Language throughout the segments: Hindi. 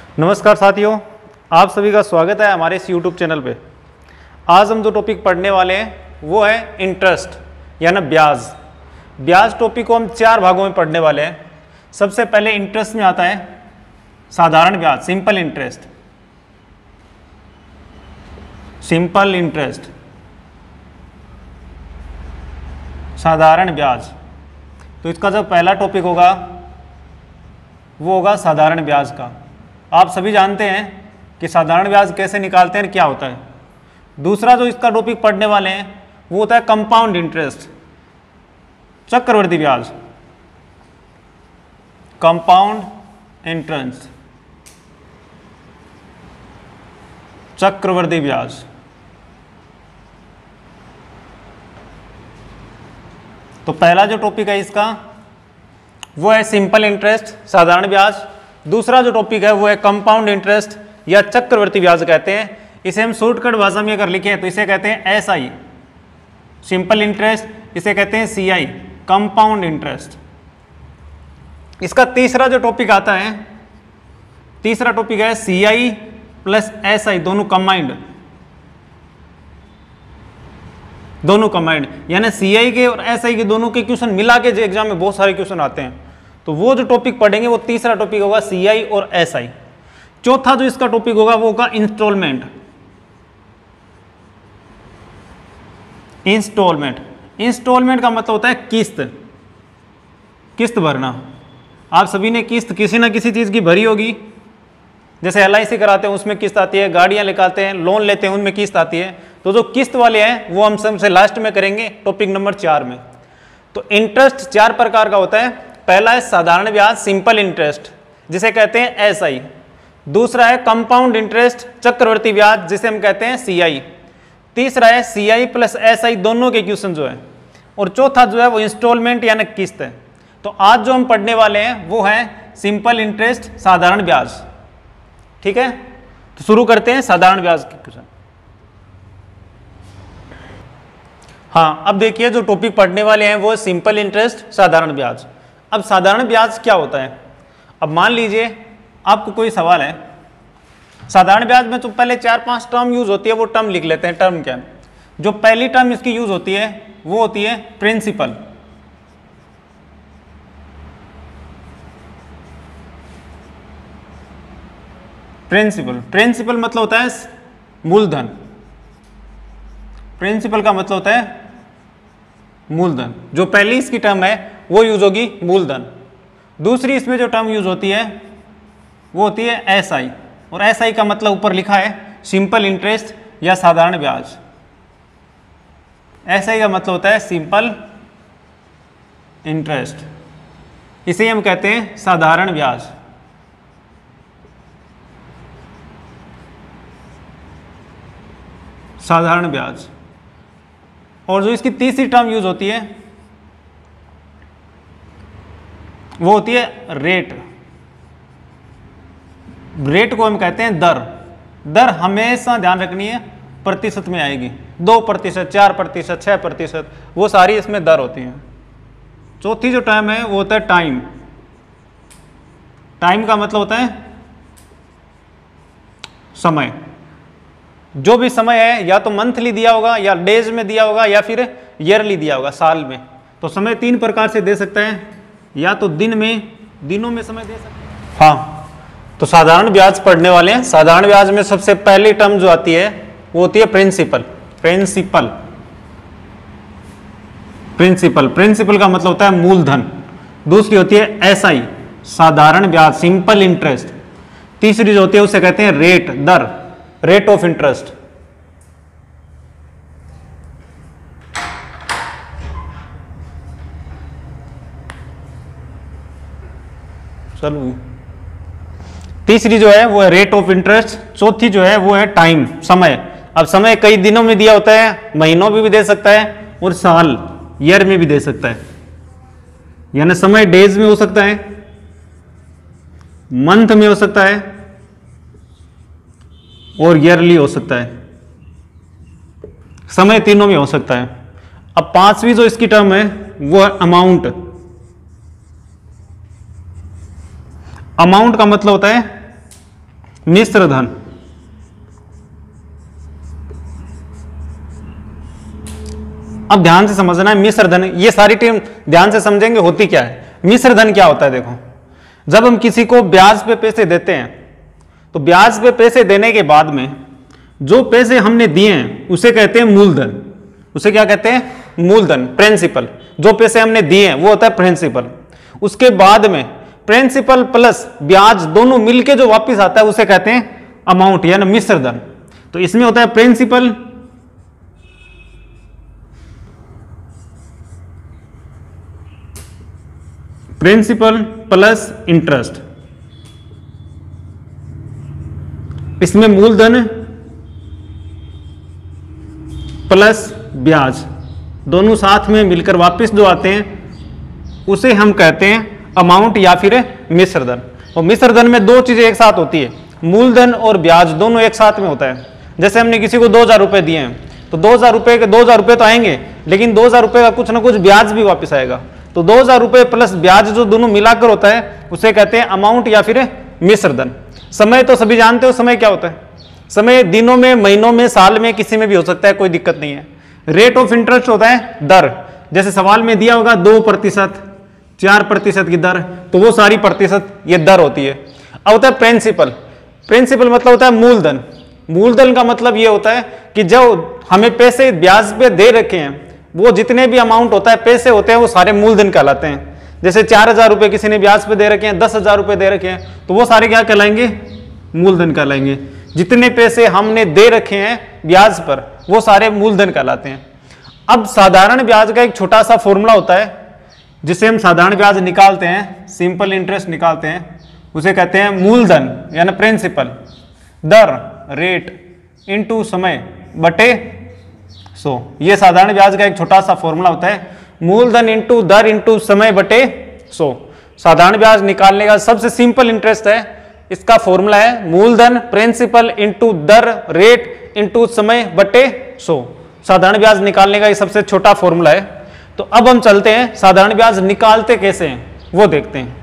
नमस्कार साथियों, आप सभी का स्वागत है हमारे इस YouTube चैनल पे। आज हम जो टॉपिक पढ़ने वाले हैं वो है इंटरेस्ट यानी ब्याज। ब्याज टॉपिक को हम 4 भागों में पढ़ने वाले हैं। सबसे पहले इंटरेस्ट में आता है साधारण ब्याज, सिंपल इंटरेस्ट। सिंपल इंटरेस्ट, साधारण ब्याज। तो इसका जो पहला टॉपिक होगा वो होगा साधारण ब्याज का। आप सभी जानते हैं कि साधारण ब्याज कैसे निकालते हैं, क्या होता है। दूसरा जो इसका टॉपिक पढ़ने वाले हैं वो होता है कंपाउंड इंटरेस्ट, चक्रवृद्धि ब्याज। कंपाउंड इंटरेस्ट, चक्रवृद्धि ब्याज। तो पहला जो टॉपिक है इसका वो है सिंपल इंटरेस्ट, साधारण ब्याज। दूसरा जो टॉपिक है वो है कंपाउंड इंटरेस्ट या चक्रवृद्धि ब्याज कहते हैं। इसे हम शॉर्टकट भाषा में अगर लिखें तो इसे कहते हैं एसआई, सिंपल इंटरेस्ट। इसे कहते हैं सीआई, कंपाउंड इंटरेस्ट। इसका तीसरा जो टॉपिक आता है, तीसरा टॉपिक है सीआई प्लस एसआई, दोनों कंबाइंड। दोनों कंबाइंड यानी सीआई के और एसआई के दोनों के क्वेश्चन मिला के जो एग्जाम में बहुत सारे क्वेश्चन आते हैं, तो वो जो टॉपिक पढ़ेंगे वो तीसरा टॉपिक होगा सीआई और एसआई। चौथा जो इसका टॉपिक होगा वो होगा इंस्टॉलमेंट। इंस्टॉलमेंट, इंस्टॉलमेंट का मतलब होता है किस्त, किस्त भरना। आप सभी ने किस्त किसी ना किसी चीज की भरी होगी। जैसे एलआईसी कराते हैं उसमें किस्त आती है, गाड़ियां निकालते हैं, लोन लेते हैं उनमें किस्त आती है। तो जो किस्त वाले हैं वो हम सबसे लास्ट में करेंगे, टॉपिक नंबर 4 में। तो इंटरेस्ट 4 प्रकार का होता है। पहला है साधारण ब्याज, सिंपल इंटरेस्ट, जिसे कहते हैं एसआई। दूसरा है कंपाउंड इंटरेस्ट, चक्रवृद्धि ब्याज, जिसे हम कहते हैं सीआई। तीसरा है सीआई प्लस एसआई, दोनों के क्वेश्चन जो है। और चौथा जो है वो इंस्टॉलमेंट यानी किस्त है। तो आज जो हम पढ़ने वाले हैं वो है सिंपल इंटरेस्ट, साधारण ब्याज। ठीक है, तो शुरू करते हैं साधारण ब्याज के क्वेश्चन। हाँ, अब देखिए जो टॉपिक पढ़ने वाले हैं वो सिंपल इंटरेस्ट, साधारण ब्याज। अब साधारण ब्याज क्या होता है। अब मान लीजिए आपको कोई सवाल है। साधारण ब्याज में तो पहले 4-5 टर्म यूज होती है, वो टर्म लिख लेते हैं। टर्म क्या है? जो पहली टर्म इसकी यूज होती है वो होती है प्रिंसिपल। प्रिंसिपल, प्रिंसिपल मतलब होता है मूलधन। प्रिंसिपल का मतलब होता है मूलधन। जो पहली इसकी टर्म है वो यूज होगी मूलधन। दूसरी इसमें जो टर्म यूज होती है वो होती है एसआई, और एसआई का मतलब ऊपर लिखा है सिंपल इंटरेस्ट या साधारण ब्याज। एसआई का मतलब होता है सिंपल इंटरेस्ट, इसे हम कहते हैं साधारण ब्याज। साधारण ब्याज। और जो इसकी तीसरी टर्म यूज होती है वो होती है रेट। रेट को हम कहते हैं दर। दर हमेशा ध्यान रखनी है प्रतिशत में आएगी। 2%, 4%, 6%, वो सारी इसमें दर होती हैं। चौथी जो टर्म है वो होता है टाइम। टाइम का मतलब होता है समय। जो भी समय है या तो मंथली दिया होगा या डेज में दिया होगा या फिर ईयरली दिया होगा, साल में। तो समय 3 प्रकार से दे सकता है, या तो दिन में, दिनों में समय दे सकता है। हाँ, तो साधारण ब्याज पढ़ने वाले हैं। साधारण ब्याज में सबसे पहली टर्म जो आती है वो होती है प्रिंसिपल। प्रिंसिपल, प्रिंसिपल, प्रिंसिपल का मतलब होता है मूलधन। दूसरी होती है एसआई, साधारण ब्याज, सिंपल इंटरेस्ट। तीसरी जो होती है उसे कहते हैं रेट, दर, रेट ऑफ इंटरेस्ट। चलो, तीसरी जो है वो है रेट ऑफ इंटरेस्ट। चौथी जो है वो है टाइम, समय। अब समय कई दिनों में दिया होता है, महीनों में भी दे सकता है और साल, ईयर में भी दे सकता है। यानी समय डेज में हो सकता है, मंथ में हो सकता है और ईयरली हो सकता है। समय तीनों में हो सकता है। अब पांचवी जो इसकी टर्म है वो है अमाउंट। अमाउंट का मतलब होता है मिश्र धन। अब ध्यान से समझना है मिश्र धन, ये सारी टीम ध्यान से समझेंगे होती क्या है। मिश्र धन क्या होता है, देखो जब हम किसी को ब्याज पे पैसे देते हैं तो ब्याज पे पैसे देने के बाद में जो पैसे हमने दिए हैं उसे कहते हैं मूलधन। उसे क्या कहते हैं? मूलधन, प्रिंसिपल। जो पैसे हमने दिए हैं वो होता है प्रिंसिपल। उसके बाद में प्रिंसिपल प्लस ब्याज दोनों मिलके जो वापस आता है उसे कहते हैं अमाउंट, यानी मिश्र धन। तो इसमें होता है प्रिंसिपल प्लस इंटरेस्ट, इसमें मूलधन प्लस ब्याज दोनों साथ में मिलकर वापस जो आते हैं उसे हम कहते हैं अमाउंट या फिर मिश्र धन। और मिश्र धन में दो चीजें एक साथ होती है, मूलधन और ब्याज दोनों एक साथ में होता है। जैसे हमने किसी को 2000 रुपए दिए हैं तो 2000 रुपए के 2000 रुपए तो आएंगे, लेकिन 2000 रुपए का कुछ ना कुछ ब्याज भी वापस आएगा। तो 2000 रुपए प्लस ब्याज जो दोनों मिलाकर होता है उसे कहते हैं अमाउंट या फिर मिश्र धन। समय तो सभी जानते हो समय क्या होता है। समय दिनों में, महीनों में, साल में, किसी में भी हो सकता है, कोई दिक्कत नहीं है। रेट ऑफ इंटरेस्ट होता है दर, जैसे सवाल में दिया होगा 2%, 4% की दर, तो वो सारी प्रतिशत ये दर होती है। अब होता है प्रिंसिपल। प्रिंसिपल मतलब होता है मूलधन। मूलधन का मतलब ये होता है कि जो हमें पैसे ब्याज पे दे रखे हैं वो जितने भी अमाउंट होता है, पैसे होते हैं, वो सारे मूलधन कहलाते हैं। जैसे 4000 रुपए किसी ने ब्याज पे दे रखे हैं, 10,000 रुपए दे रखे हैं, तो वो सारे क्या कहलाएंगे? मूलधन कहलाएंगे। जितने पैसे हमने दे रखे हैं ब्याज पर वो सारे मूलधन कहलाते हैं। अब साधारण ब्याज का एक छोटा सा फॉर्मूला होता है जिसे हम साधारण ब्याज निकालते हैं, सिंपल इंटरेस्ट निकालते हैं, उसे कहते हैं मूलधन यानी प्रिंसिपल, दर रेट इनटू समय बटे 100। ये साधारण ब्याज का एक छोटा सा फॉर्मूला होता है, मूलधन इनटू दर इनटू समय बटे 100। साधारण ब्याज निकालने का सबसे सिंपल इंटरेस्ट है, इसका फॉर्मूला है मूलधन प्रिंसिपल इनटू दर रेट इनटू समय बटे 100। साधारण ब्याज निकालने का ये सबसे छोटा फॉर्मूला है। तो अब हम चलते हैं साधारण ब्याज निकालते कैसे हैं वो देखते हैं।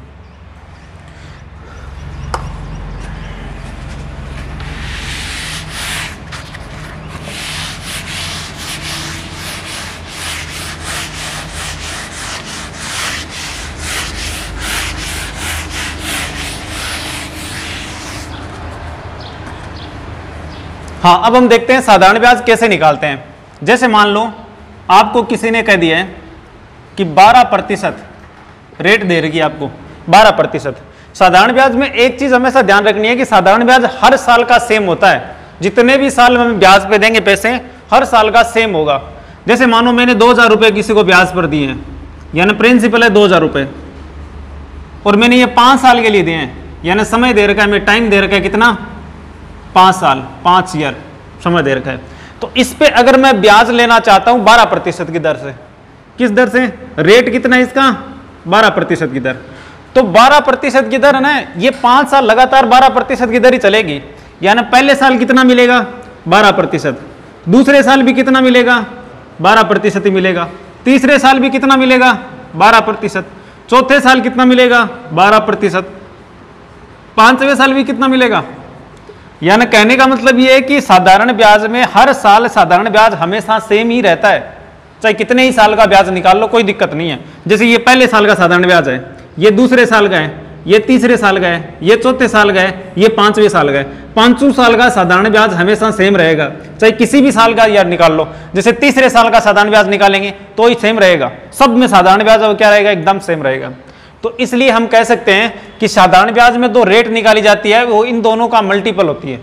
हाँ, अब हम देखते हैं साधारण ब्याज कैसे निकालते हैं। जैसे मान लो आपको किसी ने कह दिया है कि 12% रेट दे रही है आपको 12%। साधारण ब्याज में एक चीज हमेशा ध्यान रखनी है कि साधारण ब्याज हर साल का सेम होता है। जितने भी साल हम ब्याज पे देंगे पैसे हर साल का सेम होगा। जैसे मानो मैंने 2000 रुपए किसी को ब्याज पर दिए हैं, यानी प्रिंसिपल है 2000 रुपए, और मैंने ये 5 साल के लिए दिए हैं, यानी समय दे रखा है, मैं टाइम दे रखा है कितना? 5 साल, 5 ईयर समय दे रखा है। तो इस पे अगर मैं ब्याज लेना चाहता हूं 12% की दर से, किस दर से? रेट कितना है इसका? 12% की दर। तो 12% की दर है ना, ये 5 साल लगातार 12% की दर ही चलेगी। यानी पहले साल कितना मिलेगा? 12%, दूसरे साल भी कितना मिलेगा? 12% ही मिलेगा, तीसरे साल भी कितना मिलेगा? 12%, चौथे साल कितना मिलेगा? 12%, 5वें साल भी कितना मिलेगा? यानी कहने का मतलब ये है कि साधारण ब्याज में हर साल साधारण ब्याज हमेशा सेम ही रहता है, चाहे कितने ही साल का ब्याज निकाल लो, कोई दिक्कत नहीं है। जैसे ये पहले साल का साधारण ब्याज है, ये दूसरे साल का है, ये तीसरे साल का है, ये चौथे साल का है, ये 5वें साल का है। 5 साल का साधारण ब्याज हमेशा सेम रहेगा, चाहे किसी भी साल का यार निकाल लो। जैसे तीसरे साल का साधारण ब्याज निकालेंगे तो ही सेम रहेगा, सब में साधारण ब्याज अब क्या रहेगा? एकदम सेम रहेगा। तो इसलिए हम कह सकते हैं कि साधारण ब्याज में जो रेट निकाली जाती है वो इन दोनों का मल्टीपल होती है,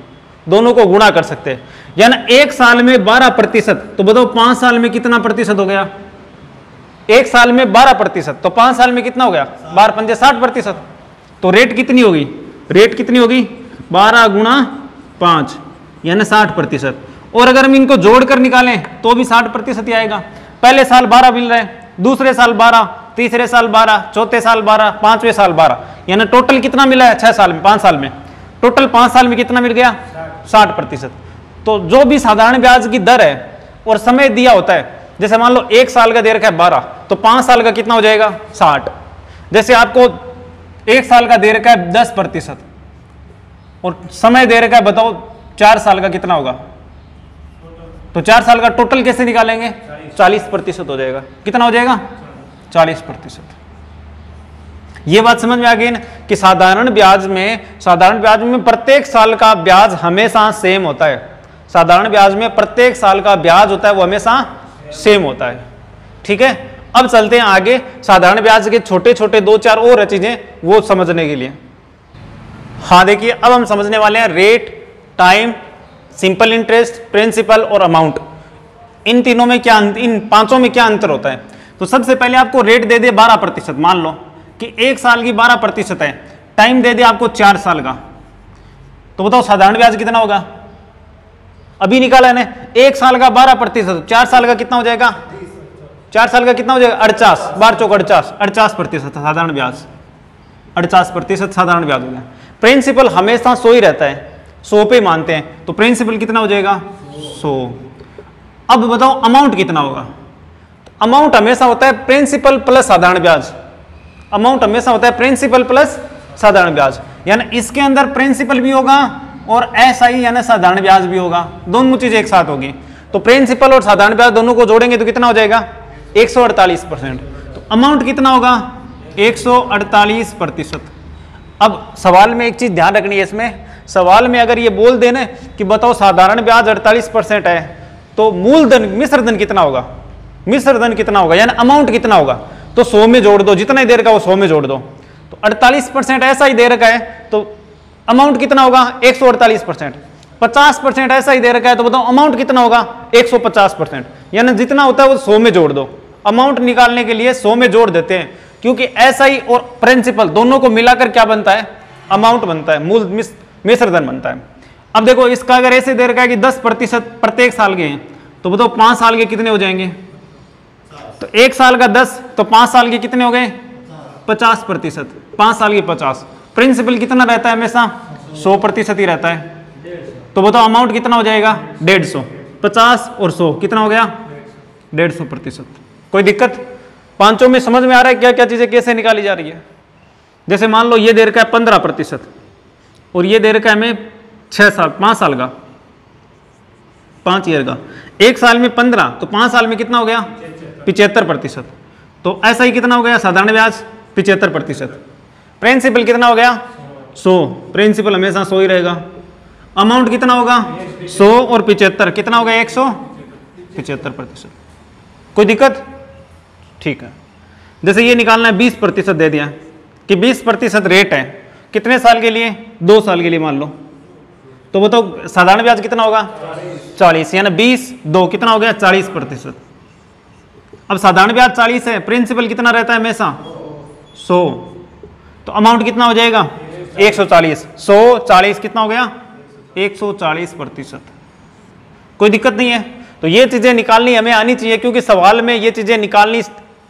दोनों को गुणा कर सकते हैं। यानी एक साल में 12%, तो बताओ 5 साल में कितना प्रतिशत हो गया? एक साल में 12%, तो 5 साल में कितना हो गया? 12 पंजे 60%। तो रेट कितनी होगी? रेट कितनी होगी? 12 गुणा 5 यानी 60%। और अगर हम इनको जोड़कर निकालें तो भी 60% ही आएगा। पहले साल 12 मिल रहा है, दूसरे साल 12, तीसरे साल 12, चौथे साल 12, 5वें साल 12, यानी टोटल कितना मिला है? 6 साल में, 5 साल में टोटल 5 साल में कितना मिल गया? 60%। तो जो भी साधारण ब्याज की दर है और समय दिया होता है, जैसे मान लो 1 साल का दे रखा है 12, तो 5 साल का कितना हो जाएगा? 60। जैसे आपको 1 साल का दे रखा है 10%, और समय दे रखा है, बताओ 4 साल का कितना होगा? तो 4 साल का टोटल कैसे निकालेंगे? 40% हो जाएगा। कितना हो जाएगा? 40%। ये बात समझ में आ गई ना कि साधारण ब्याज में प्रत्येक साल का ब्याज हमेशा सेम होता है। साधारण ब्याज में प्रत्येक साल का ब्याज होता है वो हमेशा सेम होता है। ठीक है, अब चलते हैं आगे साधारण ब्याज के छोटे छोटे 2-4 और चीजें वो समझने के लिए। हाँ देखिए, अब हम समझने वाले हैं rate, time, simple interest, principal और अमाउंट। इन तीनों में क्या, इन पांचों में क्या अंतर होता है? तो सबसे पहले आपको रेट दे दे 12%, मान लो कि 1 साल की 12% है, टाइम दे दे आपको 4 साल का, तो बताओ साधारण ब्याज कितना होगा? अभी निकाला है ना, 1 साल का 12%, 4 साल का कितना हो जाएगा? 4 साल का कितना हो जाएगा? 48, 12 चौक 48, 48% साधारण ब्याज, 48% साधारण ब्याज हो गया। प्रिंसिपल हमेशा 100 ही रहता है, 100 पे मानते हैं, तो प्रिंसिपल कितना हो जाएगा? 100। अब बताओ अमाउंट कितना होगा? अमाउंट हमेशा होता है प्रिंसिपल प्लस साधारण ब्याज। अमाउंट हमेशा होता है प्रिंसिपल प्लस साधारण ब्याज, यानी इसके अंदर प्रिंसिपल भी होगा और एसआई यानी साधारण ब्याज भी होगा, दोनों चीज एक साथ होगी। तो प्रिंसिपल और साधारण ब्याज दोनों को जोड़ेंगे तो कितना हो जाएगा? 148%। तो अमाउंट कितना होगा? 148%। अब सवाल में एक चीज ध्यान रखनी है, इसमें सवाल में अगर ये बोल देना कि बताओ साधारण ब्याज 48% है तो मूलधन मिश्र धन कितना होगा? मिश्र धन कितना होगा यानी अमाउंट कितना होगा? तो 100 में जोड़ दो, जितना ही दे रखा है वो 100 में जोड़ दो। तो 48% ऐसा ही दे रखा है तो अमाउंट कितना होगा? 148%। 50% ऐसा ही दे रखा है तो बताओ अमाउंट कितना होगा? 150%। यानी जितना होता है वो 100 में जोड़ दो। अमाउंट निकालने के लिए 100 में जोड़ देते हैं, क्योंकि एसआई और प्रिंसिपल दोनों को मिलाकर क्या बनता है? अमाउंट बनता है, मूल मिश्र धन बनता है। अब देखो इसका अगर ऐसे दे रखा है कि 10% प्रत्येक साल के हैं, तो बताओ 5 साल के कितने हो जाएंगे? तो 1 साल का 10, तो 5 साल के कितने हो गए? 50%। 5 साल के 50। प्रिंसिपल कितना रहता है? हमेशा 100% ही रहता है। तो बताओ अमाउंट कितना हो जाएगा? 150। 50 और 100 कितना हो गया? 150%। कोई दिक्कत? पांचों में समझ में आ रहा है क्या क्या चीजें कैसे निकाली जा रही है? जैसे मान लो ये दे रखा है 15% और ये दे रखा है हमें 5 साल का, 5 ईयर का। 1 साल में 15, तो 5 साल में कितना हो गया? 75%। तो ऐसा ही कितना हो गया? साधारण ब्याज 75%। प्रिंसिपल कितना हो गया? 100। प्रिंसिपल हमेशा 100 ही रहेगा। अमाउंट कितना होगा? 100 और 75 कितना हो गया? 175%। कोई दिक्कत? ठीक है। जैसे ये निकालना है, 20% दे दिया कि 20% रेट है, कितने साल के लिए? 2 साल के लिए मान लो। तो बताओ साधारण ब्याज कितना होगा? 40, यानी 20 2 कितना हो गया? 40%। अब साधारण ब्याज 40 है, प्रिंसिपल कितना रहता है हमेशा? 100। तो अमाउंट कितना हो जाएगा? 140। 100 40 कितना हो गया? 140%। कोई दिक्कत नहीं है। तो ये चीजें निकालनी हमें आनी चाहिए, क्योंकि सवाल में ये चीजें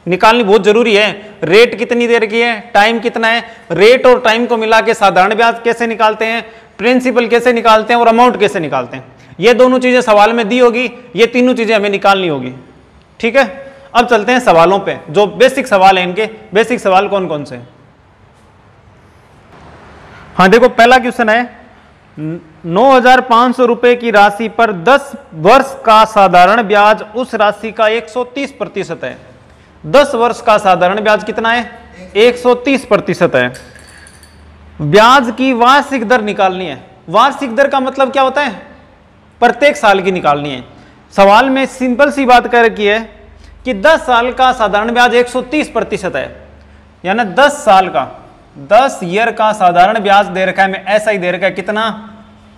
निकालनी बहुत जरूरी है। रेट कितनी देर की है, टाइम कितना है, रेट और टाइम को मिला के साधारण ब्याज कैसे निकालते हैं, प्रिंसिपल कैसे निकालते हैं और अमाउंट कैसे निकालते हैं, ये दोनों चीजें सवाल में दी होगी, ये तीनों चीजें हमें निकालनी होगी। ठीक है, अब चलते हैं सवालों पे। जो बेसिक सवाल है, इनके बेसिक सवाल कौन कौन से हैं? हाँ देखो, पहला क्वेश्चन है 9,500 रुपए की राशि पर 10 वर्ष का साधारण ब्याज उस राशि का 130% है। 10 वर्ष का साधारण ब्याज कितना है? 130% है। ब्याज की वार्षिक दर निकालनी है। वार्षिक दर का मतलब क्या होता है? प्रत्येक साल की निकालनी है। सवाल में सिंपल सी बात कर रखी है कि 10 साल का साधारण ब्याज 130% है, यानी 10 साल का 10 ईयर का साधारण ब्याज दे रखा है, मैं ऐसा ही दे रखा है कितना?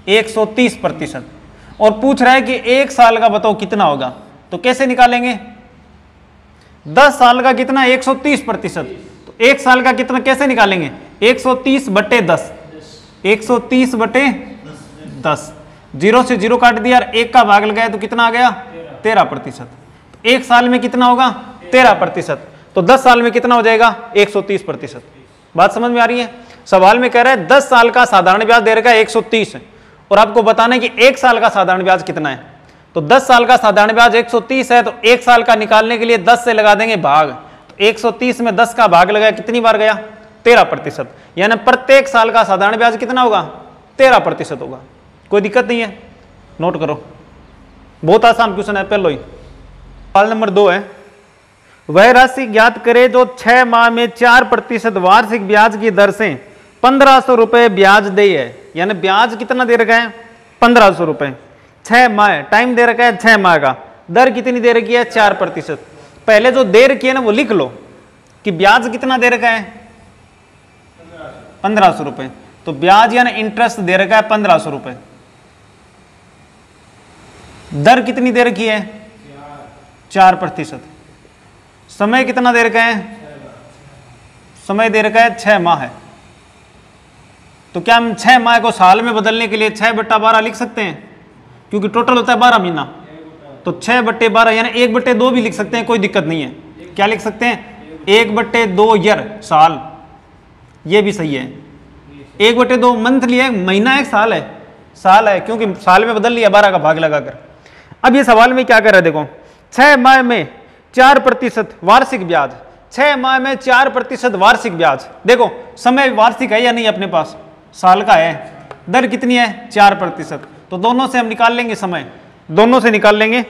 130%। और पूछ रहा है कि 1 साल का बताओ कितना होगा, तो कैसे निकालेंगे? 10 साल का कितना? 130%। तो 1 साल का कितना कैसे निकालेंगे? 130/10। 130/10। 0 से 0 काट दिया, 1 का भाग लगाया तो कितना आ गया? 13%। 1 साल में कितना होगा? 13%। तो 10 साल में कितना हो जाएगा? 130%। बात समझ में आ रही है? सवाल में कह रहा है 10 साल का साधारण ब्याज दे रखा है 130 है, और आपको बताना है कि 1 साल का साधारण ब्याज कितना है। तो 10 साल का साधारण ब्याज 130 है, तो 1 साल का निकालने के लिए 10 से लगा देंगे भाग। तो 130 में 10 का भाग लगाया, कितनी बार गया? 13%। यानी प्रत्येक साल का साधारण ब्याज कितना होगा? 13% होगा। कोई दिक्कत नहीं है, नोट करो, बहुत आसान क्वेश्चन है। पहले ही सवाल नंबर 2 है, वह राशि ज्ञात करे जो 6 माह में 4% वार्षिक ब्याज की दर से 1500 रुपए ब्याज दे है। यानी ब्याज कितना दे रखा है? 1500 रुपए। 6 माह टाइम दे रखा है, 6 माह का, दर कितनी दे रखी है? 4%। पहले जो दे रखी है ना वो लिख लो कि ब्याज कितना दे रखा है? 1500 रुपए। तो ब्याज यानी इंटरेस्ट दे रखा है 1500 रुपए। दर कितनी दे रखी है? 4%। समय कितना दे रखा है? समय दे रखा है 6 माह है। तो क्या हम 6 माह को साल में बदलने के लिए 6/12 लिख सकते हैं? क्योंकि टोटल होता है 12 महीना, तो 6/12 यानी 1/2 भी लिख सकते हैं, कोई दिक्कत नहीं है। क्या लिख सकते हैं? 1/2 ईयर, साल, ये भी सही है। 1/2 मंथली है, महीना एक साल है, साल है, क्योंकि साल में बदल लिया 12 का भाग लगाकर। अब ये सवाल में क्या कर रहा है देखो, 6 माह में 4% वार्षिक ब्याज, 6 माह में 4% वार्षिक ब्याज। देखो समय वार्षिक है या नहीं, अपने पास साल का है, दर कितनी है? 4%। तो दोनों से हम निकाल लेंगे समय, दोनों से निकाल लेंगे,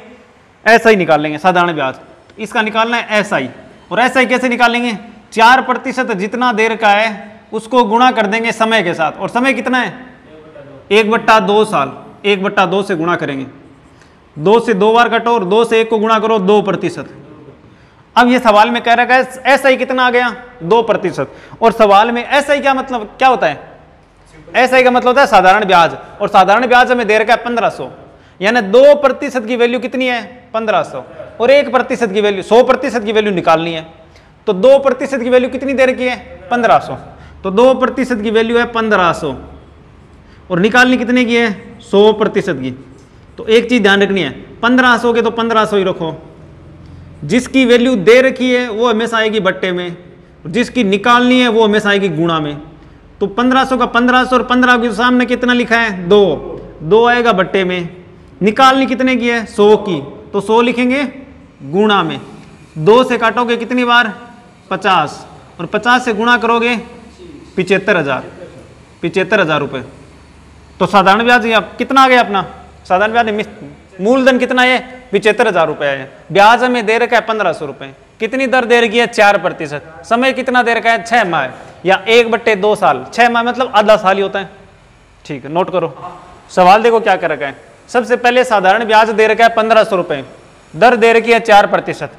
ऐसा ही निकाल लेंगे साधारण ब्याज। इसका निकालना है SI, और SI कैसे निकालेंगे? 4% जितना देर का है उसको गुणा कर देंगे समय के साथ, और समय कितना है? 1/2 साल, 1/2 से गुणा करेंगे, 2 से 2 बार कटो और 2 से 1 को गुणा करो, 2%। अब ये सवाल में कह रखा है SI कितना आ गया? 2%। और सवाल में SI क्या मतलब क्या होता है? SI का मतलब होता है साधारण ब्याज, और साधारण ब्याज हमें दे रखा है 1500, यानी 2% की वैल्यू कितनी है? 1500, और 1% की वैल्यू 100% की वैल्यू निकालनी है। तो 2% की वैल्यू कितनी दे रखी है? 1500। तो 2% की वैल्यू है 1500, और निकालनी कितने की है? 100% की। तो एक चीज ध्यान रखनी है, 1500 के तो 1500 ही रखो, जिसकी वैल्यू दे रखी है वो हमेशा आएगी बट्टे में, जिसकी निकालनी है वो हमेशा आएगी गुणा में। तो 1500 का 1500, और 15 के सामने कितना लिखा है? 2 आएगा बट्टे में। निकालनी कितने की है? 100 की, तो 100 लिखेंगे गुणा में। 2 से काटोगे कितनी बार? 50, और 50 से गुणा करोगे 75,000 रुपये। तो साधारण ब्याज कितना आ गया अपना? साधारण ब्याज मूलधन कितना है? 75,000 रुपये है। ब्याज हमें दे रखा है 1500 रुपये। कितनी दर दे रखी है? 4%। समय कितना दे रखा है? 6 माह या 1/2 साल। 6 माह मतलब आधा साल ही होता है। ठीक है, नोट करो। सवाल देखो क्या कर रखा है। सबसे पहले साधारण ब्याज दे रखा है 1500 रुपये, दर दे रखी है 4%,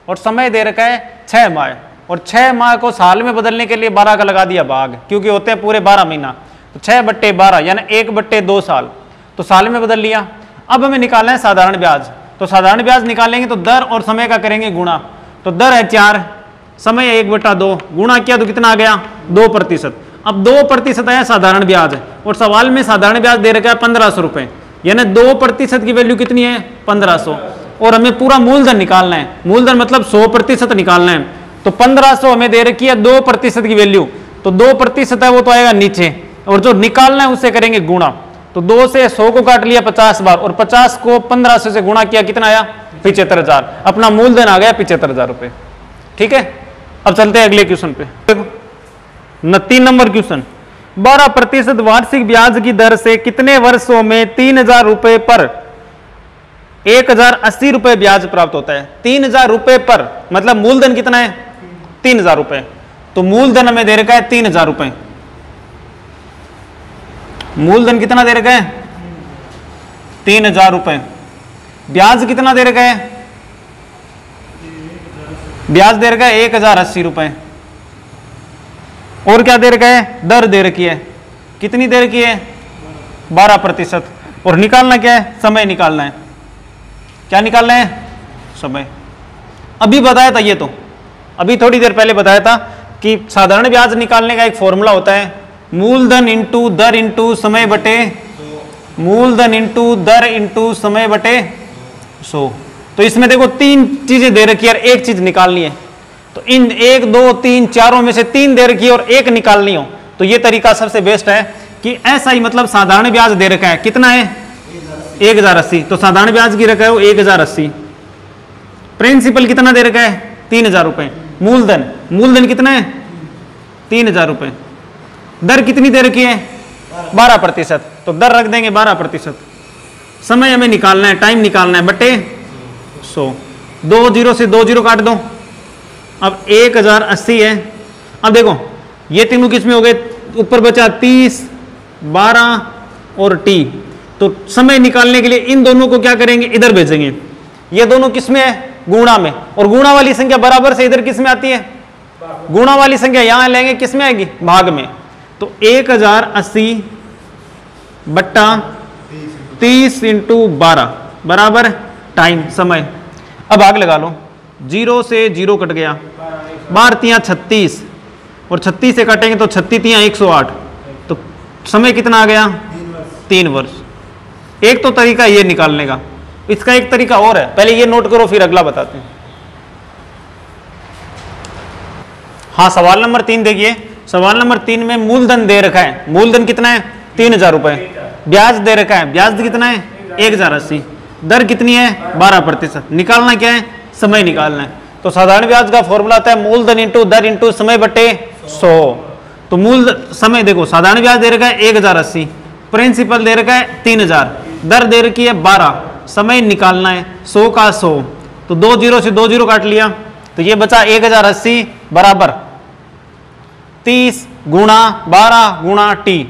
और समय दे रखा है 6 माह, और 6 माह को साल में बदलने के लिए 12 का लगा दिया भाग, क्योंकि होते हैं पूरे 12 महीना। तो 6/12 यानी 1/2 साल, तो साल में बदल लिया। अब हमें निकालना है साधारण ब्याज। तो साधारण ब्याज निकालेंगे तो दर और समय का करेंगे गुणा। तो दर है 4, समय है 1/2, गुणा किया तो कितना आ गया? 2%। अब 2% आया साधारण ब्याज, और सवाल में साधारण ब्याज दे रखा है 1500 रुपये, यानी 2% की वैल्यू कितनी है? 1500, और हमें पूरा मूलधन निकालना है। मूलधन मतलब 100% निकालना है। तो 1500 हमें दे रखी है 2% की वैल्यू, तो 2% है वो तो आएगा नीचे, और जो निकालना है उससे करेंगे गुणा। तो 2 से 100 को काट लिया 50 बार, और 50 को 1500 से गुणा किया, कितना आया? 75,000। अपना मूलधन आ गया 75,000 रुपये। ठीक है, अब चलते हैं अगले क्वेश्चन पे। देखो 3 नंबर क्वेश्चन, 12% वार्षिक ब्याज की दर से कितने वर्षों में 3000 रुपये पर 1080 रुपये ब्याज प्राप्त होता है? 3000 रुपये पर, मतलब मूलधन कितना है? 3000 रुपये। तो मूलधन हमें दे रखा है 3000 रुपये। मूलधन कितना दे रखा है? 3000 रुपये। ब्याज कितना दे रखा है? ब्याज दे रखा है 1080 रुपये। और क्या दे रखा है? दर दे रखी है, कितनी दे रखी है? 12%। और निकालना क्या है? समय निकालना है। क्या निकालना है? समय। अभी बताया था ये, तो अभी थोड़ी देर पहले बताया था कि साधारण ब्याज निकालने का एक फॉर्मूला होता है, मूलधन इंटू दर इंटू समय बटे, मूलधन इंटू दर इंटू समय बटे 100। तो इसमें देखो 3 चीजें दे रखी है और एक चीज निकालनी है। तो इन 1 2 3 चारों में से 3 दे रखी है और एक निकालनी हो, तो ये तरीका सबसे बेस्ट है कि SI मतलब साधारण ब्याज दे रखा है, कितना है? 1080। तो साधारण ब्याज की रखा है वो 1080। प्रिंसिपल कितना दे रखा है? 3000 रुपये। मूलधन, मूलधन कितना है? 3000 रुपये। दर कितनी दे रखी है? 12%। तो दर रख देंगे 12%। समय हमें निकालना है, टाइम निकालना है, बटे 100। 2 जीरो से 2 जीरो काट दो। अब 1080 है। अब देखो ये तीनों किस में हो गए, ऊपर बचा 30, 12 और टी। तो समय निकालने के लिए इन दोनों को क्या करेंगे, इधर भेजेंगे। ये दोनों किस में है, गुणा में, और गुणा वाली संख्या बराबर से इधर किस में आती है, गुणा वाली संख्या यहां लेंगे, किस में आएगी, भाग में। तो 1080 बट्टा 30 इंटू 12 बराबर टाइम, समय। अब भाग लगा लो, 0 से 0 कट गया, 12 तियां 36, और 36 से काटेंगे तो 36 तियां 108, तो समय कितना आ गया, 3 वर्ष। एक तो तरीका ये निकालने का, इसका एक तरीका और है, पहले ये नोट करो फिर अगला बताते हैं। हाँ, सवाल नंबर 3 देखिए। सवाल नंबर 3 में मूलधन दे रखा है, मूलधन कितना है, 3000 रुपए। ब्याज दे रखा है, ब्याज कितना है, 1080। दर कितनी है, 12%। निकालना क्या है, समय निकालना है। तो साधारण ब्याज का फॉर्मूला आता है मूलधन इंटू दर इंटू समय बटे 100। तो मूल समय देखो, साधारण ब्याज दे रखा है 1080, प्रिंसिपल दे रखा है 3000, दर दे रखी है 12, समय निकालना है 100 का 100। तो 2 जीरो से 2 जीरो काट लिया, तो ये बचा 1080 बराबर 30 गुणा 12 गुणा टी।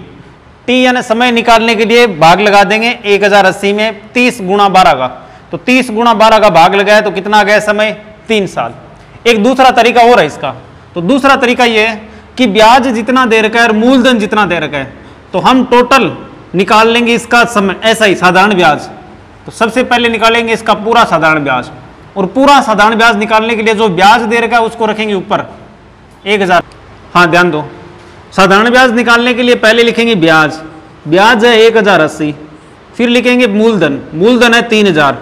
टी यानी समय निकालने के लिए भाग लगा देंगे 1080 में 30 गुणा 12 का। तो 30 गुणा 12 का भाग लगाया तो कितना आ गया समय, 3 साल। एक दूसरा तरीका और है इसका। तो दूसरा तरीका यह है कि ब्याज जितना दे रखा है और मूलधन जितना दे रखा है, तो हम टोटल निकाल लेंगे इसका समय, ऐसा ही साधारण ब्याज। तो सबसे पहले निकालेंगे इसका पूरा साधारण ब्याज, और पूरा साधारण ब्याज निकालने के लिए जो ब्याज दे रखा है उसको रखेंगे ऊपर 1000। हाँ ध्यान दो, साधारण ब्याज निकालने के लिए पहले लिखेंगे ब्याज, ब्याज है 1080, फिर लिखेंगे मूलधन, मूलधन है 3000,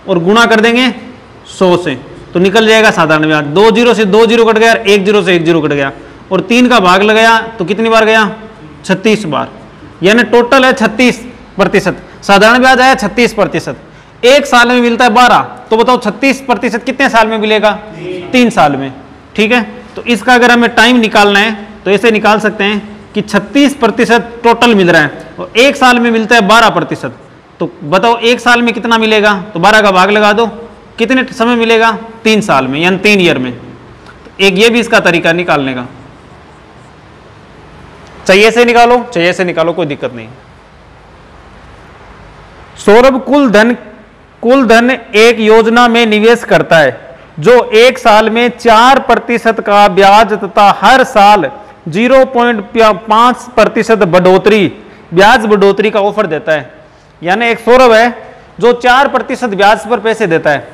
और गुणा कर देंगे 100 से, तो निकल जाएगा साधारण ब्याज। 2 जीरो से 2 जीरो कट गया, 1 जीरो से 1 जीरो कट गया, और 3 का भाग लगाया तो कितनी बार गया, 36 बार, यानी टोटल है 36%। साधारण ब्याज आया 36%, एक साल में मिलता है 12, तो बताओ 36% कितने साल में मिलेगा, 3 साल में। ठीक है, तो इसका अगर हमें टाइम निकालना है तो ऐसे निकाल सकते हैं कि 36% टोटल मिल रहा है और एक साल में मिलता है 12%। तो बताओ एक साल में कितना मिलेगा, तो 12 का भाग लगा दो, कितने समय मिलेगा, 3 साल में, यानी 3 ईयर में। तो एक ये भी इसका तरीका निकालने का। चाहिए से निकालो, चाहिए से निकालो, कोई दिक्कत नहीं। सौरभ कुल धन एक योजना में निवेश करता है जो एक साल में 4% का ब्याज तथा हर साल 0.5% बढ़ोतरी, ब्याज बढ़ोतरी का ऑफर देता है। यानी एक सौरभ है जो 4% ब्याज पर पैसे देता है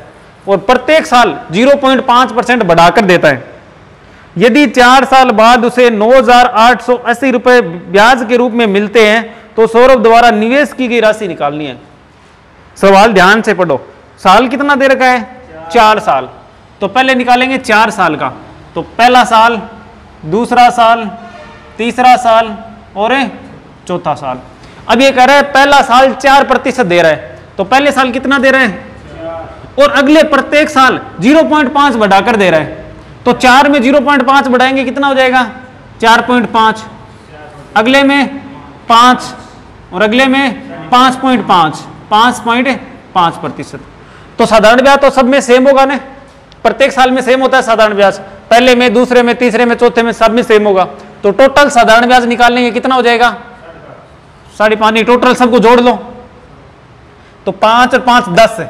और प्रत्येक साल 0.5% बढ़ाकर देता है। यदि 4 साल बाद उसे 9,880 रुपए ब्याज के रूप में मिलते हैं तो सौरभ द्वारा निवेश की गई राशि निकालनी है। सवाल ध्यान से पढ़ो, साल कितना दे रखा है, 4 साल। तो पहले निकालेंगे 4 साल का, तो पहला साल, दूसरा साल, तीसरा साल और चौथा साल। अब ये कह रहा है पहला साल 4% दे रहा है, तो पहले साल कितना दे रहा है, और अगले प्रत्येक साल 0.5 बढ़ाकर दे रहा है। तो 4 में 0.5 बढ़ाएंगे कितना हो जाएगा, 4.5, अगले में 5 और अगले में 5.5, 5.5%। तो साधारण ब्याज तो सब में सेम होगा ना, प्रत्येक साल में सेम होता है साधारण ब्याज, पहले में, दूसरे में, तीसरे में, चौथे में, सब में सेम होगा। तो टोटल साधारण ब्याज निकालने के कितना हो जाएगा, 5.5। टोटल सबको जोड़ लो, तो 5 और 5 10,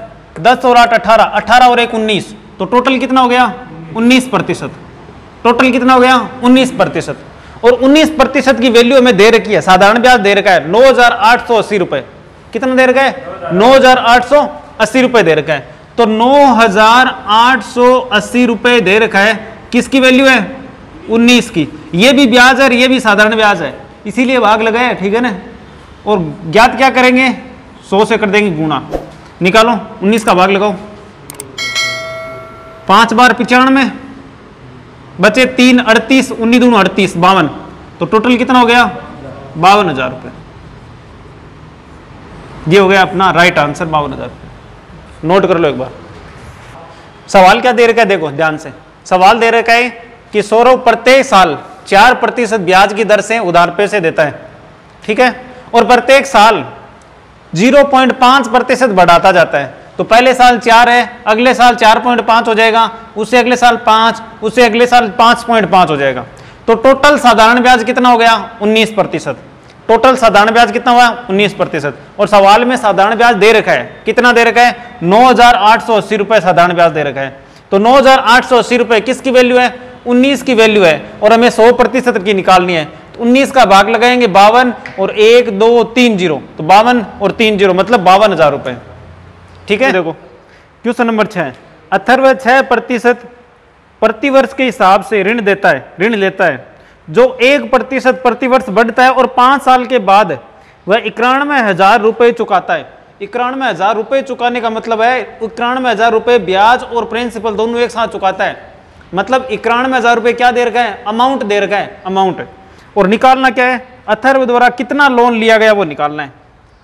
10 और 8 18, 18 और 1 19, तो टोटल कितना हो गया, 19%। टोटल कितना हो गया, 19%। और 19% की वैल्यू हमें दे रखी है, साधारण ब्याज दे रखा है 9,880 रुपए। कितना दे रखा है, 9,880 रुपए दे रखा है। तो 9,880 रुपए दे रखा है, किसकी वैल्यू है, 19 की। ये भी ब्याज है और ये भी साधारण ब्याज है, इसीलिए भाग लगाया, ठीक है ना। और ज्ञात क्या करेंगे, 100 से कर देंगे गुणा, निकालो 19 का भाग लगाओ, 5 बार 95, बचे 3 38, 19 दूनी 38, 52। तो टोटल कितना हो गया, 52,000 रुपये। ये हो गया अपना राइट आंसर, 52,000 रुपये। नोट कर लो एक बार। सवाल क्या दे रखा है, देखो ध्यान से। सवाल दे रखा है कि सौरभ प्रत्येक साल 4% ब्याज की दर से उधार पैसे देता है, ठीक है। और प्रत्येक साल 0.5% बढ़ाता जाता है। तो पहले साल 4 है, अगले साल 4.5 हो जाएगा, उससे अगले साल 5, उससे अगले साल 5.5 हो जाएगा। तो टोटल साधारण ब्याज कितना हो गया? 19%। टोटल साधारण ब्याज कितना हुआ? 19%। और सवाल में साधारण ब्याज दे रखा है, कितना दे रखा है? 9,880 रुपए साधारण ब्याज दे रखा है। तो 9,880 रुपए किसकी वैल्यू है? 19 की वैल्यू है, और हमें 100% की निकालनी है। तो 19 का भाग लगाएंगे 52 और 1 2 3 0, तो 52 और 3 0 मतलब 52,000 रुपए। ठीक है, देखो क्वेश्चन नंबर 6, अथर्व 6% प्रतिवर्ष के हिसाब से ऋण लेता है जो 1% प्रतिवर्ष बढ़ता है और 5 साल के बाद वह 91,000 रुपए चुकाता है। 91,000 रुपए चुकाने का मतलब है 91,000 रुपए ब्याज और प्रिंसिपल दोनों एक साथ चुकाता है। मतलब 91,000 रुपए क्या दे रखा है? अमाउंट दे रखा है, अमाउंट। और निकालना क्या है? अथर्व द्वारा कितना लोन लिया गया वो निकालना है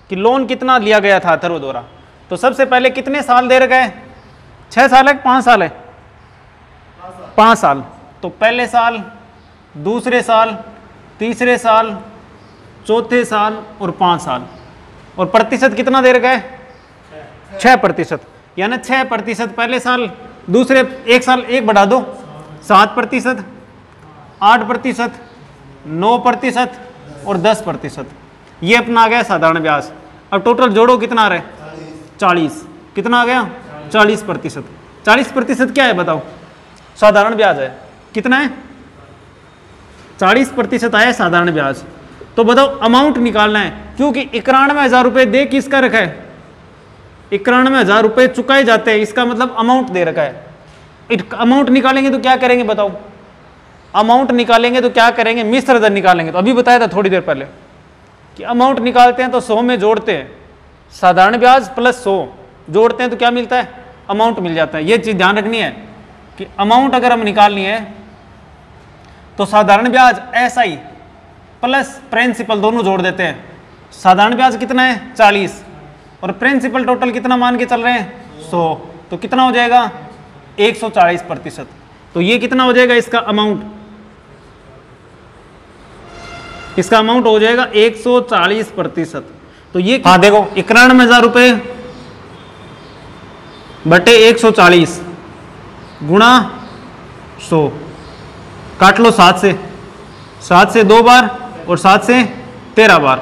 कि लोन कितना लिया गया था अथर्व द्वारा। तो सबसे पहले कितने साल दे रखा है? 6 साल है, 5 साल है? 5 साल। तो पहले साल, दूसरे साल, तीसरे साल, चौथे साल और 5 साल। और प्रतिशत कितना दे रखा है? 6%। यानी 6% पहले साल, दूसरे एक साल एक बढ़ा दो, 7%, 8%, 9% और 10%। ये अपना आ गया साधारण ब्याज। अब टोटल जोड़ो, कितना आ रहा है? 40। कितना आ गया? 40%। 40% क्या है बताओ? साधारण ब्याज है। कितना है? 40% आया साधारण ब्याज। तो बताओ अमाउंट निकालना है, क्योंकि 91,000 रुपए दे किसका रखा है? 91,000 रुपए चुकाए जाते हैं, इसका मतलब अमाउंट दे रखा है। अमाउंट निकालेंगे तो क्या करेंगे बताओ? अमाउंट निकालेंगे तो क्या करेंगे? मिश्र दर निकालेंगे। तो अभी बताया था थोड़ी देर पहले कि अमाउंट निकालते हैं तो 100 में जोड़ते हैं, साधारण ब्याज प्लस 100 जोड़ते हैं तो क्या मिलता है? अमाउंट मिल जाता है। ये चीज ध्यान रखनी है कि अमाउंट अगर हम निकालनी है तो साधारण ब्याज SI प्लस प्रिंसिपल दोनों जोड़ देते हैं। साधारण ब्याज कितना है? 40 और प्रिंसिपल टोटल कितना मान के चल रहे हैं? 100। तो कितना हो जाएगा? 140%। तो ये कितना हो जाएगा इसका अमाउंट? इसका अमाउंट हो जाएगा 140%। तो ये हाँ देखो 91,000 रुपए बटे 140 गुणा 100, काट लो 7 से 2 बार और 7 से 13 बार,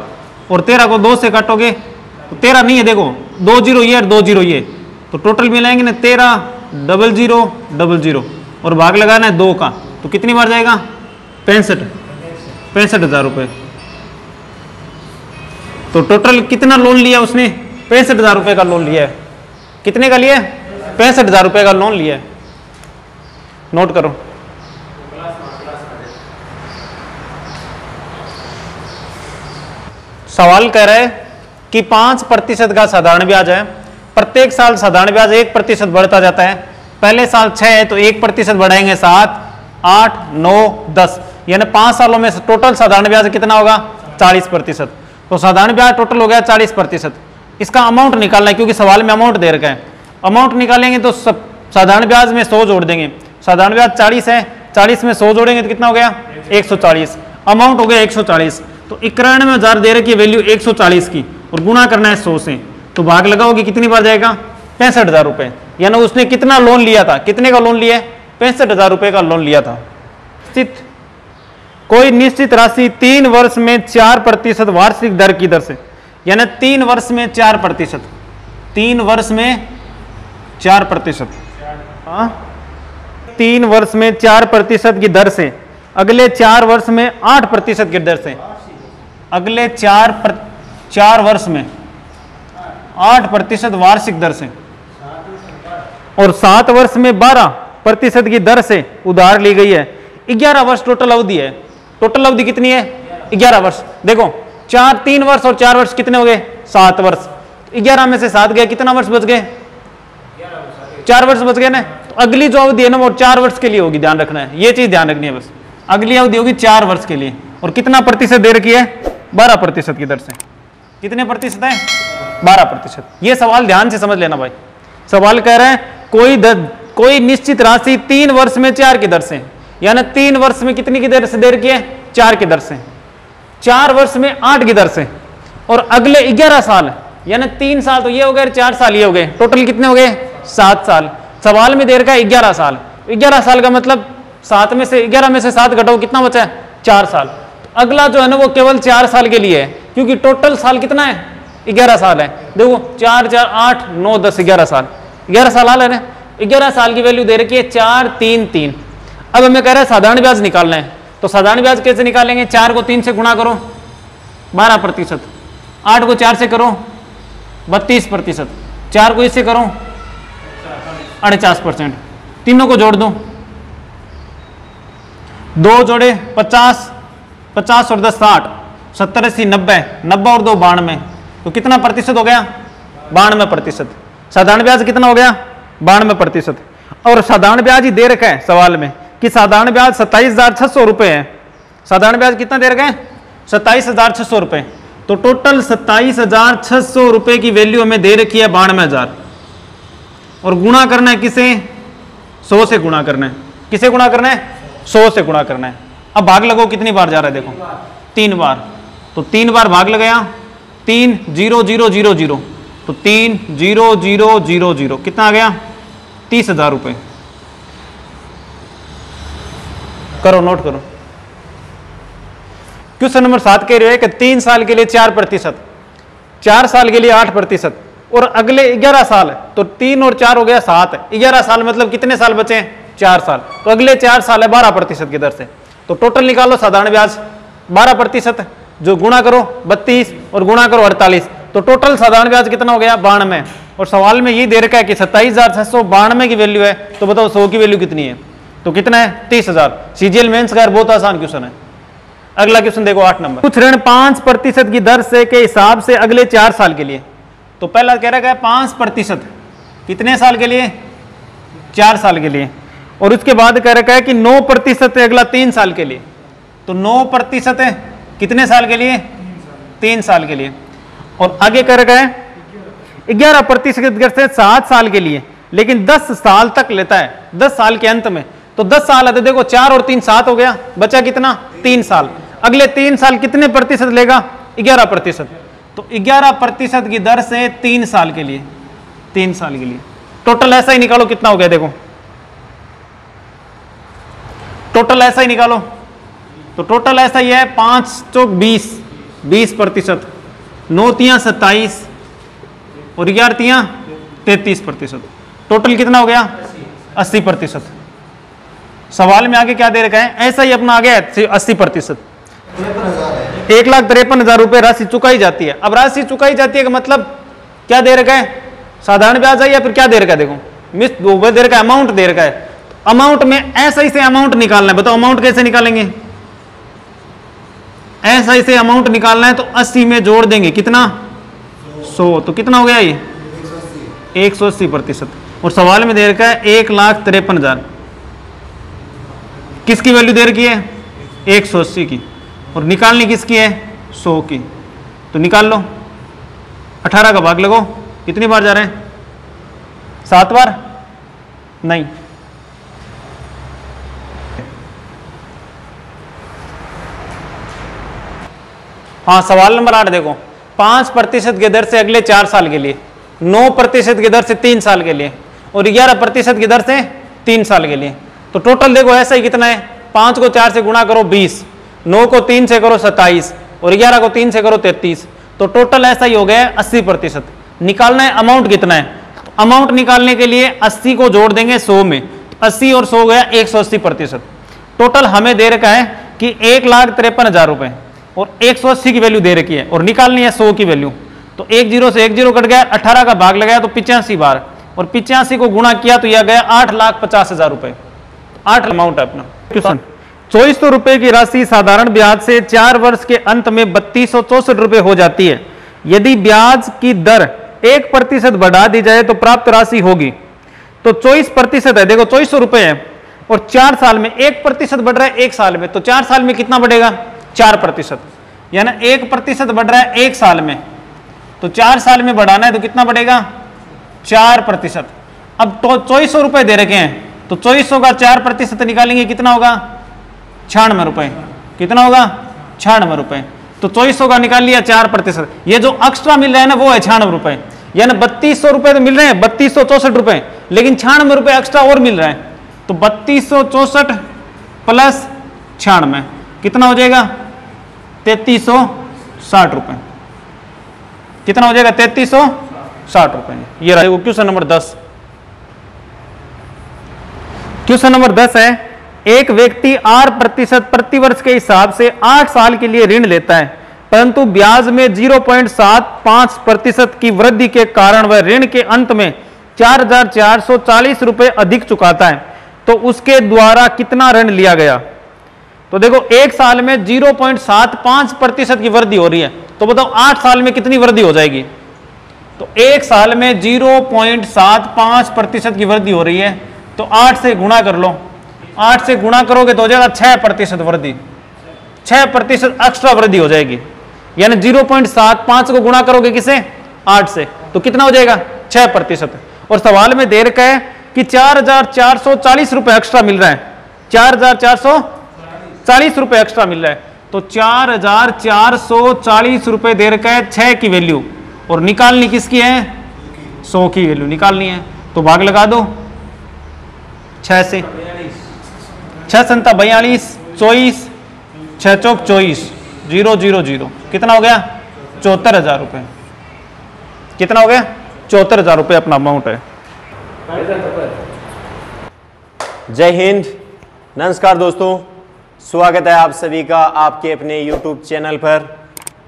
और 13 को 2 से काटोगे तो 13 नहीं है, देखो 2 0 ये और 2 0 ये, तो टोटल मिलाएंगे ना 13 00 00 और भाग लगाना है 2 का, तो कितनी बार जाएगा? 65,000 रुपये। तो टोटल कितना लोन लिया उसने? 65,000 रुपये का लोन लिया है। कितने का लिया है? 65,000 रुपये का लोन लिया है। नोट करो। सवाल कह रहा है कि 5% का साधारण ब्याज है, प्रत्येक साल साधारण ब्याज 1% बढ़ता जाता है। पहले साल 6 है तो 1% बढ़ाएंगे 7 8 9 10, यानी 5 सालों में टोटल साधारण ब्याज कितना होगा? 40%। तो साधारण ब्याज टोटल हो गया 40%। इसका अमाउंट निकालना है क्योंकि सवाल में अमाउंट दे रखा है। अमाउंट निकालेंगे तो साधारण ब्याज में 100 जोड़ देंगे। साधारण ब्याज 40 है, 40 में 100 जोड़ेंगे तो कितना हो गया? 140। अमाउंट हो गया 140। तो 91,000 दे रखी है वैल्यू 140 की, और गुणा करना है 100 से, तो भाग लगाओगे कितनी बार जाएगा? 65,000 रुपये। यानी उसने कितना लोन लिया था? कितने का लोन लिया है? 65,000 रुपये का लोन लिया था। कोई निश्चित राशि 3 वर्ष में 4% वार्षिक दर की दर से, यानी 3 वर्ष में 4%, 3 वर्ष में 4%, 3 वर्ष में 4% की दर से, अगले 4 वर्ष में 8% की दर से, अगले 4 वर्ष में 8% वार्षिक दर से, और 7 वर्ष में 12% की दर से उधार ली गई है। 11 वर्ष टोटल अवधि है। टोटल अवधि कितनी है? 11 वर्ष। देखो 3 वर्ष और 4 वर्ष कितने हो गए? 7 वर्ष। 11 में से 7 गए, कितना वर्ष बच गए? 4 वर्ष बच गए ना। तो अगली जो अवधि है ना वो 4 वर्ष के लिए होगी, ध्यान रखना है, ये चीज ध्यान रखनी है बस। अगली अवधि होगी 4 वर्ष के लिए, और कितना प्रतिशत दे रखी है? 12% की दर से। कितने प्रतिशत है? 12%। ये सवाल ध्यान से समझ लेना भाई। सवाल कह रहे हैं कोई निश्चित राशि 3 वर्ष में 4 की दर से, यानी 3 वर्ष में कितनी की दर से दे रखी है? 4 की दर से, 4 वर्ष में 8 की दर से, और अगले 11 साल, यानी 3 साल तो ये हो गए, 4 साल ये हो गए, टोटल कितने हो गए 7 साल। सवाल में दे रखा है 11 साल, 11 साल का मतलब 7 में से 11 में से 7 घटाओ, कितना बचा है 4 साल। तो अगला जो है ना वो केवल 4 साल के लिए है, क्योंकि टोटल साल कितना है 11 साल है। देखो 4 4 8 9 10 11 साल, 11 साल हाल है ना, 11 साल की वैल्यू दे रखी है 4 3 3। अब हमें कह रहा है साधारण ब्याज निकालना है, तो साधारण ब्याज कैसे निकालेंगे, 4 को 3 से गुणा करो 12%, 8 को 4 से करो 32%, 4 को इससे करो 48%, तीनों को जोड़ दो, 2 जोड़े 50, 50 और 10 60, 70 80 90, 90 और 2 92, तो कितना प्रतिशत हो गया 92%। साधारण ब्याज कितना हो गया 92%। और साधारण ब्याज ही दे रखा है सवाल में कि साधारण ब्याज 27,600 रुपए है। साधारण ब्याज कितना दे रखा है 27,600 रुपए, तो टोटल 27,600 रुपए की वैल्यू हमें दे रखी है 92,000, और गुणा करना है किसे 100 से गुणा करना है, किसे गुणा करना है 100 से गुणा करना है। अब भाग लगो कितनी बार जा रहा है, देखो 3 बार, तो 3 बार भाग लगाया 3 0 0 0 0, तो 3 0 0 0 0, कितना आ गया 30,000 रुपए। करो नोट करो। क्वेश्चन नंबर 7 कह रहे हैं कि 3 साल के लिए 4%, 4 साल के लिए 8%, और अगले 11 साल, तो 3 और 4 हो गया 7, 11 साल मतलब कितने साल बचे 4 साल, तो अगले 4 साल है 12% की दर से। तो टोटल निकालो साधारण ब्याज 12%, जो गुणा करो 32 और गुणा करो 48, तो टोटल साधारण ब्याज कितना हो गया 92। और सवाल में ये दे रखा है कि 27,692 की वैल्यू है, तो बताओ 100 की वैल्यू कितनी है, तो कितना है 30,000। सीजीएल मेंस का बहुत आसान क्वेश्चन है। अगला क्वेश्चन देखो 8 नंबर, कुछ ऋण 5% की दर से के हिसाब से अगले 4 साल के लिए। तो पहला कह रखा है 5%, कितने साल के लिए 4 साल के लिए, और उसके बाद कह रखा है कि 9% है अगला 3 साल के लिए। तो 9% है कितने साल के लिए 3 साल के लिए, और आगे कह रखा है 11% से 7 साल के लिए, लेकिन 10 साल तक लेता है, 10 साल के अंत में। तो 10 साल है तो देखो 4 और 3 7 हो गया, बचा कितना 3 साल। अगले 3 साल कितने प्रतिशत लेगा 11%, तो 11% की दर से 3 साल के लिए, 3 साल के लिए। टोटल ऐसा ही निकालो कितना हो गया, देखो टोटल ऐसा ही निकालो, तो टोटल ऐसा ही है 5 चौक 20, 20%, 9 तियां 27 और 11 तियां 33%, टोटल कितना हो गया 80%। सवाल में आगे क्या दे रखा है, ऐसा ही अपना आ गया 80%, 1,53,000 रुपए राशि चुकाई जाती है। अब राशि चुकाई जाती है का मतलब क्या दे रखा है, साधारण ब्याज है या फिर क्या दे रखा है, देखो मिस दे रखा है, अमाउंट दे रखा है। अमाउंट में ऐसा ही से अमाउंट निकालना है, बताओ अमाउंट कैसे निकालेंगे, ऐसा ही से अमाउंट निकालना है, तो 80 में जोड़ देंगे कितना 100, तो कितना हो गया ये 180%। और सवाल में दे रखा है 1,53,000, किसकी वैल्यू दे रखी है 180 की, और निकालनी किसकी है 100 की। तो निकाल लो, 18 का भाग लगो, कितनी बार जा रहे हैं 7 बार नहीं, हाँ सवाल नंबर 8 देखो, 5% की दर से अगले 4 साल के लिए, 9% की दर से 3 साल के लिए, और 11% की दर से 3 साल के लिए। तो टोटल देखो ऐसा ही कितना है, 5 को 4 से गुणा करो 20, 9 को 3 से करो 27 और 11 को 3 से करो 33, तो टोटल ऐसा ही हो गया 80%। निकालना है अमाउंट कितना है, तो अमाउंट निकालने के लिए 80 को जोड़ देंगे 100 में, 80 और 100 गया 180%। टोटल हमें दे रखा है कि 1,53,000 रुपए और 180 की वैल्यू दे रखी है, और निकालनी है 100 की वैल्यू। तो 1 0 से 1 0 कट गया, 18 का भाग लगाया तो 85 बार, और 85 को गुणा किया तो यह गया 8,50,000 रुपए, 8 अमाउंट है अपना। क्वेश्चन 2400 रुपए की राशि साधारण ब्याज से 4 वर्ष के अंत में 3264 रुपए हो जाती है। यदि ब्याज की दर 1% बढ़ा दी जाए तो प्राप्त राशि होगी। तो 24% है, देखो 2400 रुपए है, और 4 साल में 1% बढ़ रहा है 1 साल में, तो 4 साल में कितना बढ़ेगा 4%, यानी 1% बढ़ रहा है 1 साल में, तो 4 साल में बढ़ाना है तो कितना बढ़ेगा 4%। अब तो 2400 रुपए दे रखे हैं, तो 2400 का 4% निकालेंगे कितना होगा 96 रुपए, कितना होगा 96 रुपए। तो 2400 का निकाल लिया 4%। ये जो एक्स्ट्रा मिल रहा है ना वो है 96 रुपए, यानी 3200 रुपए तो मिल रहे हैं, 3264 रुपए, लेकिन 96 रुपए एक्स्ट्रा और मिल रहा है। तो 3264 प्लस 96 कितना हो जाएगा? 3360 रुपए। कितना हो जाएगा? 3360 रुपए। ये रहेगा क्वेश्चन नंबर 10। क्वेश्चन नंबर 10 है, एक व्यक्ति 8% प्रति वर्ष के हिसाब से 8 साल के लिए ऋण लेता है, परंतु ब्याज में 0.75% की वृद्धि के कारण वह ऋण के अंत में 4440 रुपए अधिक चुकाता है, तो उसके द्वारा कितना ऋण लिया गया? तो देखो, एक साल में 0.75% की वृद्धि हो रही है, तो बताओ 8 साल में कितनी वृद्धि हो जाएगी? तो एक साल में 0.75% की वृद्धि हो रही है, तो 8 से गुणा कर लो। 8 से गुणा करोगे तो हो जाएगा 6% वृद्धि, 6% एक्स्ट्रा वृद्धि हो जाएगी। यानी 0.75 को गुणा करोगे किसे? 8 से, तो कितना हो जाएगा? 6%। और सवाल में दे रखा है कि 4440 रुपए एक्स्ट्रा मिल रहा है, 4440 रुपए एक्स्ट्रा मिल रहा है, तो 4440 रुपए दे रखा है 6 की वैल्यू, और निकालनी किसकी है? 100 की वैल्यू निकालनी है। तो भाग लगा दो 6 से, 6 संता 42, 24, 6 चौक 24, 000, कितना हो गया? 74,000 रुपए। कितना हो गया? 74,000 रुपए अपना अमाउंट है। जय हिंद, नमस्कार दोस्तों, स्वागत है आप सभी का आपके अपने YouTube चैनल पर।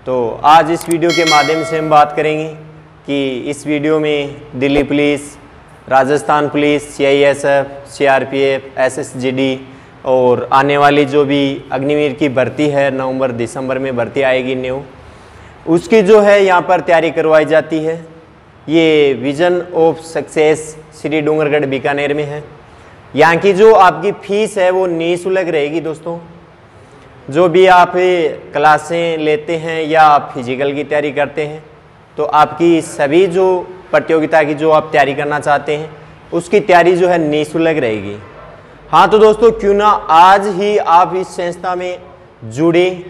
तो आज इस वीडियो के माध्यम से हम बात करेंगे कि इस वीडियो में Delhi police, Rajasthan police, CISF, CRPF, SSGD और आने वाली जो भी अग्निवीर की भर्ती है, नवंबर दिसंबर में भर्ती आएगी न्यू, उसकी जो है यहाँ पर तैयारी करवाई जाती है। ये vision of success Shri Dungargarh Bikaner में है। यहाँ की जो आपकी फीस है वो निःशुल्क रहेगी दोस्तों। जो भी आप क्लासें लेते हैं या आप फिजिकल की तैयारी करते हैं, तो आपकी सभी जो प्रतियोगिता की जो आप तैयारी करना चाहते हैं उसकी तैयारी जो है निःशुल्क रहेगी। हाँ तो दोस्तों, क्यों ना आज ही आप इस संस्था में जुड़े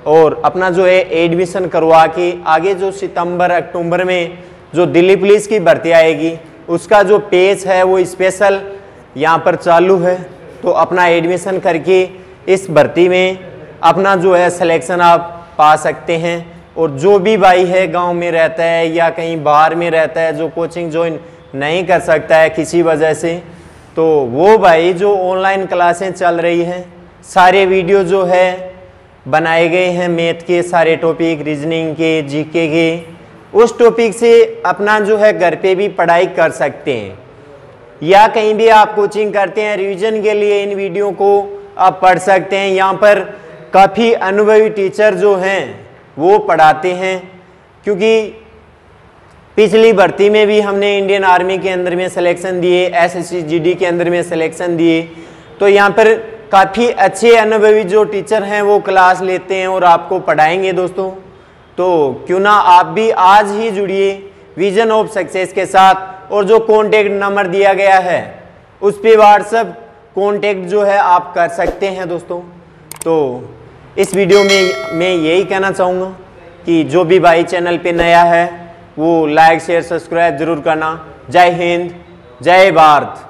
और अपना जो है एडमिशन करवा के आगे जो सितंबर अक्टूबर में जो दिल्ली पुलिस की भर्ती आएगी उसका जो पेज है वो स्पेशल यहाँ पर चालू है। तो अपना एडमिशन करके इस भर्ती में अपना जो है सिलेक्शन आप पा सकते हैं। और जो भी भाई है गांव में रहता है या कहीं बाहर में रहता है, जो कोचिंग ज्वाइन नहीं कर सकता है किसी वजह से, तो वो भाई जो ऑनलाइन क्लासें चल रही हैं, सारे वीडियो जो है बनाए गए हैं, मैथ के सारे टॉपिक, रीजनिंग के, जीके के, उस टॉपिक से अपना जो है घर पे भी पढ़ाई कर सकते हैं। या कहीं भी आप कोचिंग करते हैं रिवीजन के लिए, इन वीडियो को आप पढ़ सकते हैं। यहाँ पर काफ़ी अनुभवी टीचर जो हैं वो पढ़ाते हैं, क्योंकि पिछली भर्ती में भी हमने इंडियन आर्मी के अंदर में सिलेक्शन दिए, SSGD के अंदर में सिलेक्शन दिए। तो यहाँ पर काफ़ी अच्छे अनुभवी जो टीचर हैं वो क्लास लेते हैं और आपको पढ़ाएंगे दोस्तों। तो क्यों ना आप भी आज ही जुड़िए विजन ऑफ सक्सेस के साथ, और जो कॉन्टेक्ट नंबर दिया गया है उस पर व्हाट्सएप कॉन्टेक्ट जो है आप कर सकते हैं दोस्तों। तो इस वीडियो में मैं यही कहना चाहूँगा कि जो भी भाई चैनल पे नया है वो लाइक शेयर सब्सक्राइब जरूर करना। जय हिंद, जय भारत।